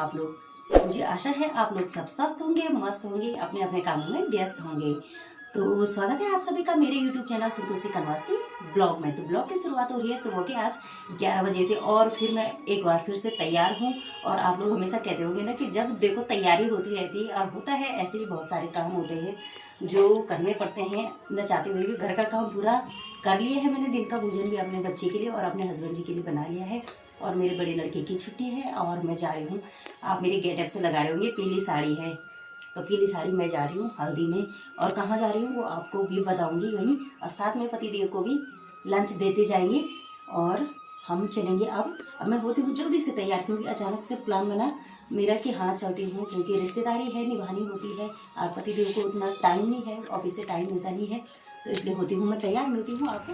आप लोग? मुझे आशा है आप लोग सब स्वस्थ होंगे, मस्त होंगे, अपने अपने कामों में व्यस्त होंगे। तो स्वागत है आप सभी का मेरे YouTube चैनल संतोषी कनवासी ब्लॉग में। तो ब्लॉग की शुरुआत हो रही है सुबह के आज 11 बजे से और फिर मैं एक बार फिर से तैयार हूँ। और आप लोग हमेशा कहते होंगे ना कि जब देखो तैयारी होती रहती है, और होता है ऐसे भी बहुत सारे काम होते हैं जो करने पड़ते हैं न चाहते हुए भी। घर का काम पूरा कर लिए है मैंने, दिन का भोजन भी अपने बच्चे के लिए और अपने हस्बैंड जी के लिए बना लिया है। और मेरे बड़े लड़के की छुट्टी है और मैं जा रही हूँ। आप मेरे गेटअप से लगा रहे होंगे पीली साड़ी है, तो पीली साड़ी मैं जा रही हूँ हल्दी में। और कहाँ जा रही हूँ वो आपको भी बताऊँगी वहीं, और साथ में पतिदेव को भी लंच देते जाएंगे और हम चलेंगे। अब मैं होती हूँ जल्दी से तैयार, क्योंकि अचानक से प्लान बना मेरा कि हाँ चलती हूँ, क्योंकि रिश्तेदारी है निभानी होती है और पतिदेव को उतना टाइम नहीं है, ऑफिस से टाइम मिलता नहीं है, तो इसलिए होती हूँ मैं तैयार। मिलती हूँ आपको।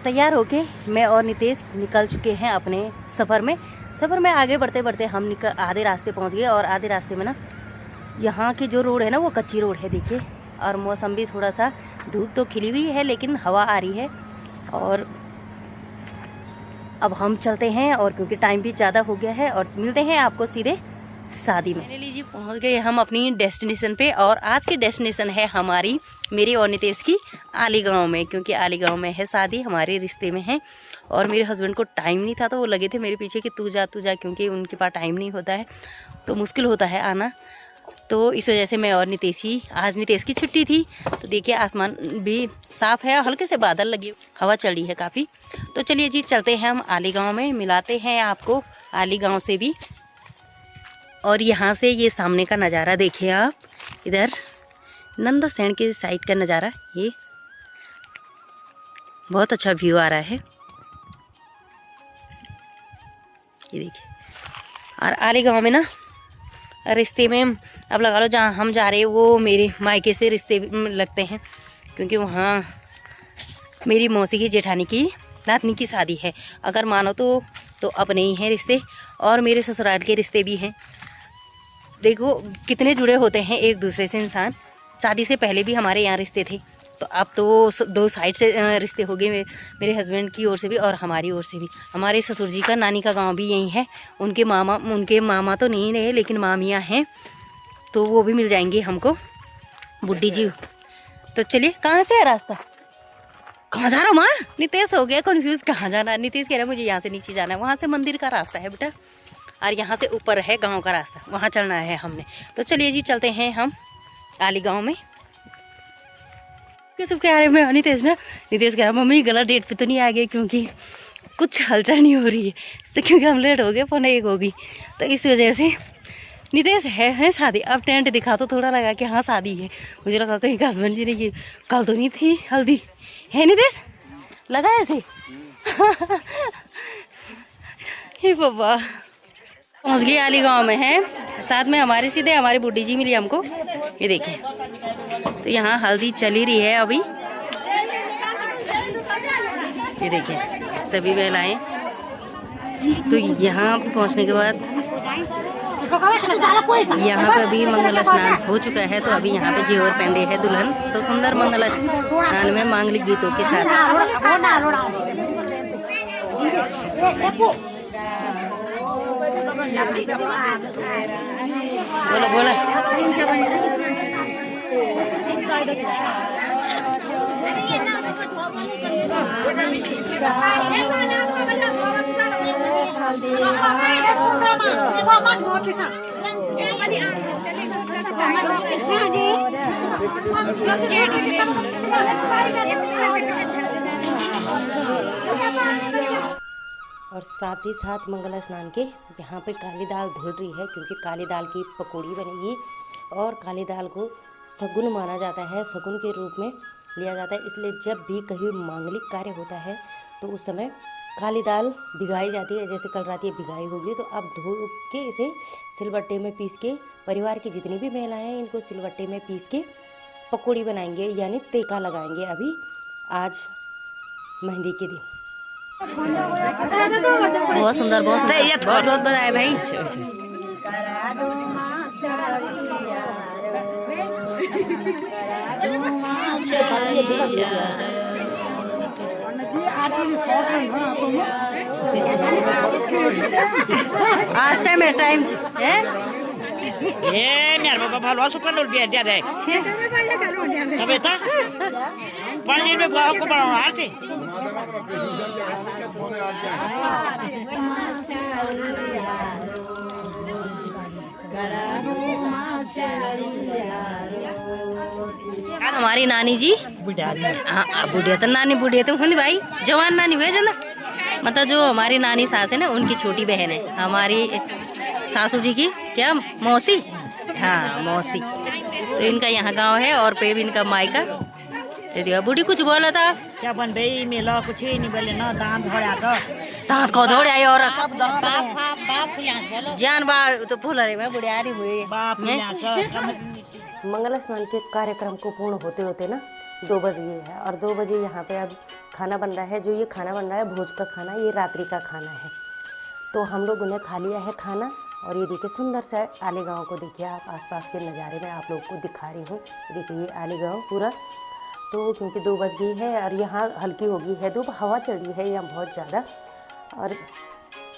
तैयार होके मैं और नितेश निकल चुके हैं अपने सफ़र में आगे बढ़ते बढ़ते हम आधे रास्ते पहुंच गए। और आधे रास्ते में ना यहाँ की जो रोड है ना वो कच्ची रोड है देखिए, और मौसम भी थोड़ा सा धूप तो खिली हुई है लेकिन हवा आ रही है। और अब हम चलते हैं, और क्योंकि टाइम भी ज़्यादा हो गया है, और मिलते हैं आपको सीधे शादी में। मैंने लीजिए पहुंच गए हम अपनी डेस्टिनेशन पे, और आज की डेस्टिनेशन है हमारी मेरे और नितेश की आलीगांव में, क्योंकि आलीगांव में है शादी, हमारे रिश्ते में है। और मेरे हस्बैंड को टाइम नहीं था तो वो लगे थे मेरे पीछे कि तू जा, क्योंकि उनके पास टाइम नहीं होता है तो मुश्किल होता है आना। तो इस वजह से मैं और नितेश ही, आज नितेश की छुट्टी थी तो देखिए आसमान भी साफ़ है, हल्के से बादल लगे, हवा चल रही है काफ़ी। तो चलिए जी चलते हैं हम आलीगांव में, मिलाते हैं आपको आलीगांव से भी। और यहाँ से ये सामने का नज़ारा देखिए आप, इधर नंदा सैन के साइड का नज़ारा, ये बहुत अच्छा व्यू आ रहा है, ये देखिए। और आलीगांव में ना रिश्ते में अब लगा लो जहाँ हम जा रहे हैं वो मेरे मायके से रिश्ते लगते हैं, क्योंकि वहाँ मेरी मौसी की जेठानी की नातनी की शादी है। अगर मानो तो अपने ही हैं रिश्ते, और मेरे ससुराल के रिश्ते भी हैं। देखो कितने जुड़े होते हैं एक दूसरे से इंसान। शादी से पहले भी हमारे यहाँ रिश्ते थे, तो अब तो दो साइड से रिश्ते हो गए, मेरे हस्बैंड की ओर से भी और हमारी ओर से भी। हमारे ससुर जी का नानी का गांव भी यहीं है, उनके मामा तो नहीं रहे लेकिन मामियाँ हैं, तो वो भी मिल जाएंगे हमको, बुड्ढी जी। तो चलिए, कहाँ से है रास्ता, कहाँ जा रहा हूँ माँ? नितेश हो गया कन्फ्यूज़, कहाँ जाना है। नितेश कह रहा है मुझे यहाँ से नीचे जाना है, वहाँ से मंदिर का रास्ता है बेटा, और यहाँ से ऊपर है गांव का रास्ता, वहाँ चलना है हमने। तो चलिए जी चलते हैं हम आलीगांव में। सब कह रहे मैं नितेश कह रहा मम्मी गलत डेट पे तो नहीं आ गए, क्योंकि कुछ हलचल नहीं हो रही है, तो क्योंकि हम लेट हो गए, 1:45 होगी, तो इस वजह से नितेश है शादी। अब टेंट दिखा तो थोड़ा लगा कि हाँ शादी है, मुझे लगा कहीं का हस्बैंड जी ने ये कल तो नहीं थी हल्दी है, नितेश लगा ऐसे हे बाबा। पहुँच गए आलीगांव में है, साथ में हमारे सीधे हमारी बुड्ढी जी मिली हमको, ये देखिए। तो यहाँ हल्दी चली रही है अभी, ये देखिए सभी महिलाएं। तो यहाँ पहुँचने के बाद यहाँ पे अभी मंगल स्नान हो चुका है, तो अभी यहाँ पे जेवर पहने है दुल्हन, तो सुंदर मंगल स्नान में मांगलिक गीतों के साथ। बोलो बोलो। और साथ ही साथ मंगला स्नान के यहाँ पे काली दाल धुल रही है, क्योंकि काली दाल की पकौड़ी बनेगी। और काली दाल को सगुन माना जाता है, सगुन के रूप में लिया जाता है, इसलिए जब भी कहीं मांगलिक कार्य होता है तो उस समय काली दाल भिगाई जाती है। जैसे कल रात ये भिगाई होगी, तो अब धो के इसे सिलबट्टे में पीस के, परिवार की जितनी भी महिलाएं हैं इनको सिलबट्टे में पीस के पकौड़ी बनाएंगे, यानी तेका लगाएंगे अभी आज मेहंदी के दिन। बहुत सुंदर, बहुत सुंदर, बहुत बहुत बधाई भाई। आज टाइम है टाइम है ए मेरे बाबा भालो सुपर लोड दिया दे अबे था 5 दिन में को बनाना आते हमारी नानी जी हाँ बुढ़िया तो नानी बुढ़िया तो हुई भाई जवान नानी हुए जो ना मतलब जो हमारी नानी सास है ना उनकी छोटी बहन है हमारी सासू जी की क्या मौसी हाँ मौसी तो इनका यहाँ गांव है और पेब इनका मायका तो बूढ़ी कुछ बोला था क्या बन भाई मेला कुछ ही नहीं बोले ना दांत झोड़ा तो दांत को झोड़े आई और सब जान बा तो फूल रहे मैं बुढ़िया रही हुई मंगला स्नान के कार्यक्रम को पूर्ण होते होते ना 2 बज गए है और 2 बजे यहाँ पे अब खाना बन रहा है। जो ये खाना बन रहा है भोज का खाना, ये रात्रि का खाना है। तो हम लोगों ने खा लिया है खाना और ये देखिए सुंदर सा आले गाँव को देखिए आप, आसपास के नज़ारे में आप लोग को दिखा रही हूँ। देखिए ये आले गाँव पूरा, तो क्योंकि 2 बज गई है और यहाँ हल्की हो गई है धूप, हवा चल रही है यहाँ बहुत ज़्यादा। और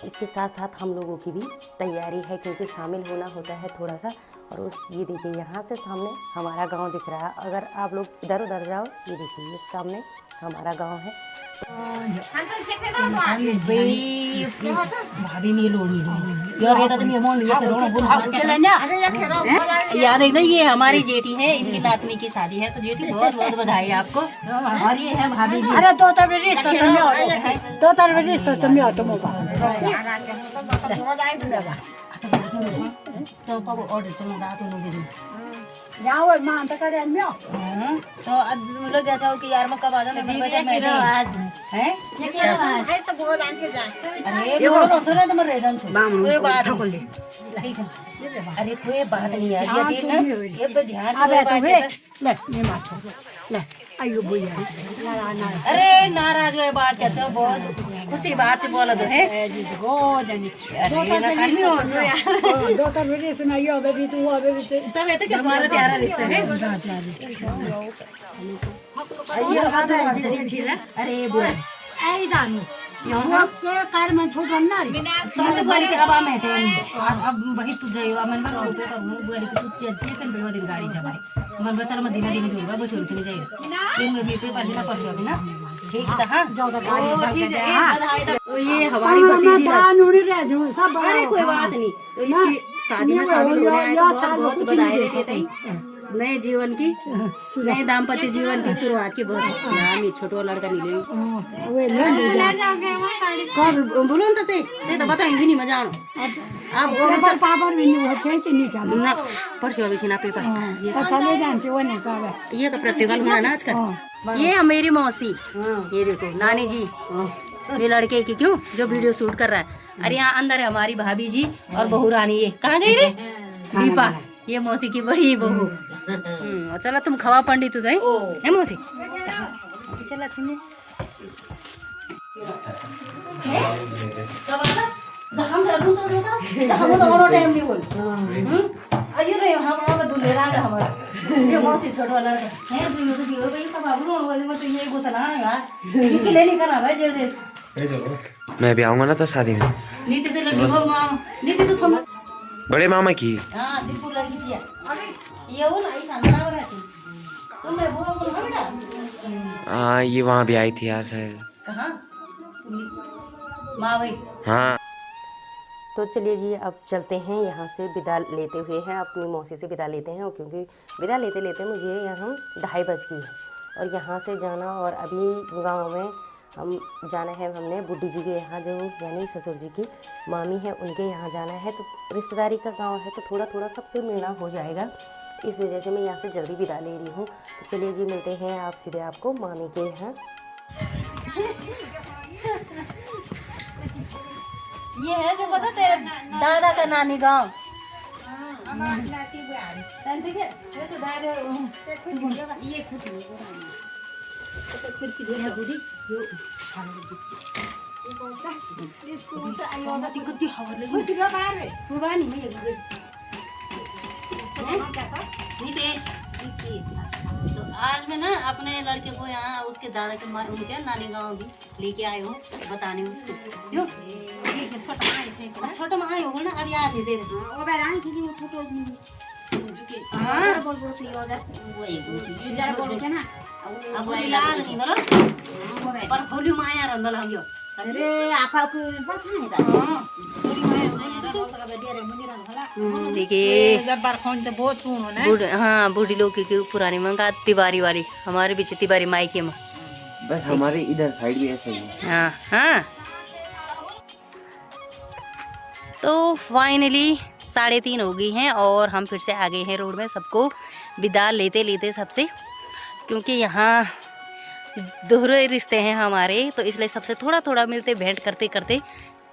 इसके साथ साथ हम लोगों की भी तैयारी है क्योंकि शामिल होना होता है थोड़ा सा। और उस ये देखिए यहाँ से सामने हमारा गांव दिख रहा है। अगर आप लोग इधर उधर जाओ ये देखिए ये सामने हमारा गांव है। भाभी में याद है ना, ये हमारी जेठी है, इनकी नातनी की शादी है। तो जेठी बहुत बहुत बधाई आपको। और ये है भाभी जी। अरे दो तो अब लोग ऐसा हो कि यार मैं कब आ जाऊँ हैं? अरे कोई बात नहीं है, अरे नाराज हुए बात क्या चलो बहुत खुशी बात से बोला तो है। तब तो क्या तुम्हारा प्यारा रिश्ता है। अरे बुआ कार में छोड़ ना तो बुआरी के अब मैं अब वही तू जाइयो मन बन रुपए पर बुआरी के तू चेक कर बेवा दिन गाड़ी जा भाई मन बचल में दिना दिन जोड़वा बस रुक नहीं जाइए दिन में भी पे पानी ना परसो भी ना ठीक था। हां ठीक है तो ये हमारी भतीजी है। अरे कोई बात नहीं, तो इसकी शादी में शामिल होने आए तो बहुत बहुत बधाई देते हैं। नए जीवन की, नए दाम्पत्य जीवन की शुरुआत की बहुत छोटो लड़का नहीं बोलो तो बताएंगे भी नहीं मजा आप ना परसों अभी ना पेपर ये तो प्रतिबल होना ना आजकल। ये है मेरी मौसी, ये देखो नानी जी ये लड़के की क्यों जो वीडियो शूट कर रहा है। अरे यहाँ अंदर है हमारी भाभी जी और बहू रानी। ये कहाँ गई रे दीपा, ये मौसी की बड़ी बहू। चला तुम खवा पंडित तो है मौसी चला मौसी छोट वाला मैं भी आऊंगा ना तो शादी में। नीति तो बड़े मामा की हाँ ये वहाँ भी आई थी यार शायद। कहाँ हाँ तो चलिए जी अब चलते हैं यहाँ से विदा लेते हुए हैं, अपनी मौसी से विदा लेते हैं। क्योंकि विदा लेते लेते मुझे यहाँ 2:30 बज गई है और यहाँ से जाना और अभी गांव में हम जाना है। हमने बुड्ढी जी के यहाँ जो यानी ससुर जी की मामी है उनके यहाँ जाना है। तो रिश्तेदारी का गांव है तो थोड़ा थोड़ा सबसे मिलना हो जाएगा, इस वजह से मैं यहाँ से जल्दी विदा ले रही हूँ। तो चलिए जी मिलते हैं आप सीधे आपको मामी के यहाँ। ये है जो पता तेरे दादा का नानी गाँव। नितेश तो आज मैं ना अपने लड़के को यहाँ उसके दादा के उनके नानी गांव भी लेके आए हूँ बताने उसको क्यों छोटा माँ हो ना अब याद नहीं दे रहे अब याद नहीं बोलो पर भोलू माया रंदल हम यो अरे आपा को पछाने दा देखिए तो बहुत सुन हो ना हाँ बूढ़ी लोग की पुरानी मंगा तिवारी वाली हमारे पीछे तिवारी मायके में बस हमारे इधर साइड भी ऐसा ही है। हाँ हाँ तो फाइनली 3:30 हो गई हैं और हम फिर से आ गए हैं रोड में सबको विदा लेते लेते सबसे क्योंकि यहाँ दोहरे रिश्ते हैं हमारे तो इसलिए सबसे थोड़ा थोड़ा मिलते भेंट करते करते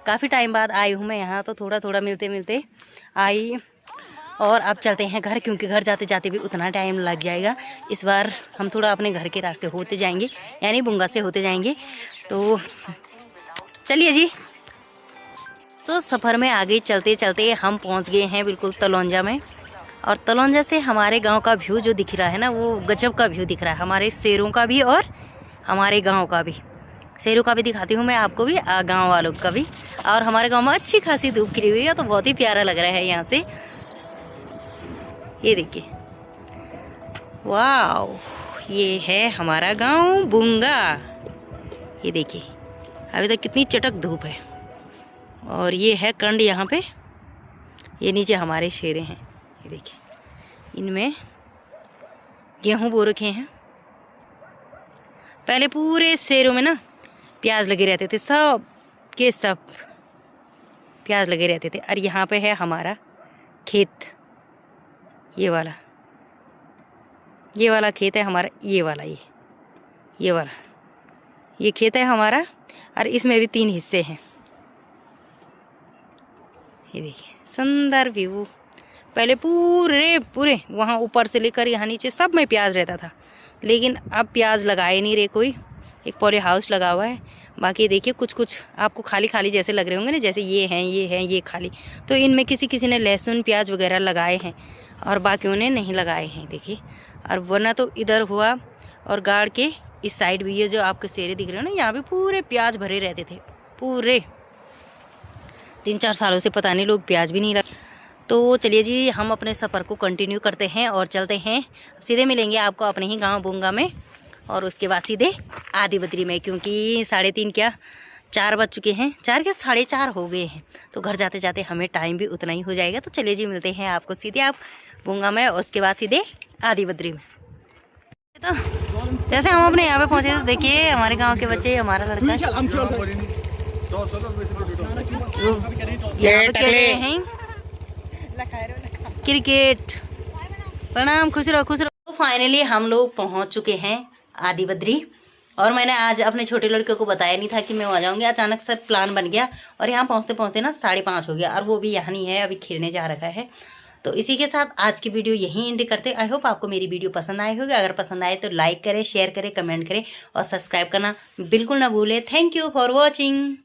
काफ़ी टाइम बाद आई हूँ मैं यहाँ तो थोड़ा थोड़ा मिलते मिलते आई और अब चलते हैं घर क्योंकि घर जाते जाते भी उतना टाइम लग जाएगा। इस बार हम थोड़ा अपने घर के रास्ते होते जाएंगे यानी बुंगा से होते जाएंगे तो चलिए जी। तो सफ़र में आगे चलते चलते हम पहुँच गए हैं बिल्कुल तलौंजा में और तलौंजा से हमारे गांव का व्यू जो दिख रहा है ना वो गजब का व्यू दिख रहा है हमारे शेरों का भी और हमारे गांव का भी। शेरों का भी दिखाती हूँ मैं आपको भी गांव वालों का भी। और हमारे गांव में अच्छी खासी धूप खिली हुई है तो बहुत ही प्यारा लग रहा है यहाँ से। ये देखिए वाह ये है हमारा गांव बुंगा। ये देखिए अभी तक कितनी चटक धूप है और ये है कंड यहाँ पे। ये नीचे हमारे शेरे हैं ये देखिए इनमें गेहूँ बो रखे हैं। पहले पूरे शेरों में ना प्याज लगे रहते थे सब के सब प्याज लगे रहते थे। और यहाँ पे है हमारा खेत ये वाला खेत है हमारा ये वाला ये वाला ये खेत है हमारा और इसमें भी 3 हिस्से हैं। ये देखिए सुंदर व्यू। पहले पूरे वहाँ ऊपर से लेकर यहाँ नीचे सब में प्याज रहता था लेकिन अब प्याज लगाए नहीं रहे कोई। एक पॉली हाउस लगा हुआ है बाकी देखिए कुछ आपको खाली खाली जैसे लग रहे होंगे ना जैसे ये हैं ये खाली तो इनमें किसी ने लहसुन प्याज वगैरह लगाए हैं और बाकियों ने नहीं लगाए हैं देखिए। और वरना तो इधर हुआ और गाड़ के इस साइड भी ये जो आपके शेरे दिख रहे हो ना यहाँ भी पूरे प्याज भरे रहते थे पूरे 3-4 सालों से पता नहीं लोग प्याज भी नहीं लगा। तो चलिए जी हम अपने सफ़र को कंटिन्यू करते हैं और चलते हैं सीधे मिलेंगे आपको अपने ही गांव बुंगा में और उसके बाद सीधे आदि बद्री में क्योंकि 3:30 क्या 4 बज चुके हैं 4 क्या 4:30 हो गए हैं तो घर जाते जाते हमें टाइम भी उतना ही हो जाएगा। तो चलिए जी मिलते हैं आपको सीधे आप बुंगा में और उसके बाद सीधे आदि बद्री में। तो जैसे हम अपने यहाँ पे पहुँचे तो देखिए हमारे गाँव के बच्चे हमारा लड़का यहाँ पे खेल रहे हैं क्रिकेट। प्रणाम खुश रहो खुश रहो। तो फाइनली हम लोग पहुंच चुके हैं आदि बद्री और मैंने आज अपने छोटे लड़के को बताया नहीं था कि मैं आ जाऊंगी। अचानक से प्लान बन गया और यहाँ पहुंचते पहुंचते ना 5:30 हो गया और वो भी यहाँ नहीं है अभी खेलने जा रखा है। तो इसी के साथ आज की वीडियो यहीं एंड करते। आई होप आपको मेरी वीडियो पसंद आई होगी। अगर पसंद आए तो लाइक करें शेयर करें कमेंट करें और सब्सक्राइब करना बिल्कुल ना भूलें। Thank you for watching.